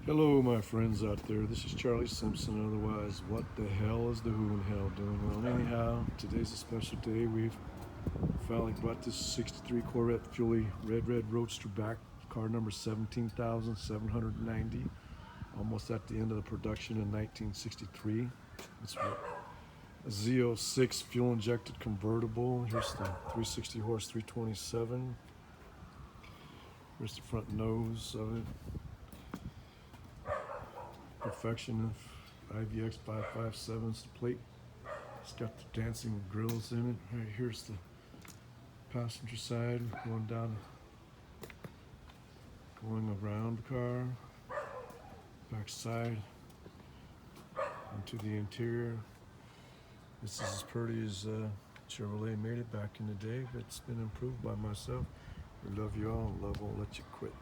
Hello, my friends out there. This is Charlie Simpson, otherwise, what the hell is the who in hell doing? Well, anyhow, today's a special day. We've finally brought this 63 Corvette Fuelie red roadster back. Car number 17,790. Almost at the end of the production in 1963. It's a Z06 fuel injected convertible. Here's the 360 horse 327. Here's the front nose of it. Perfection of IVX 557 is the plate. It's got the dancing grills in it. Right here's the passenger side going around the car. Back side into the interior. This is as pretty as Chevrolet made it back in the day, but it's been improved by myself. We love you all. Love won't let you quit.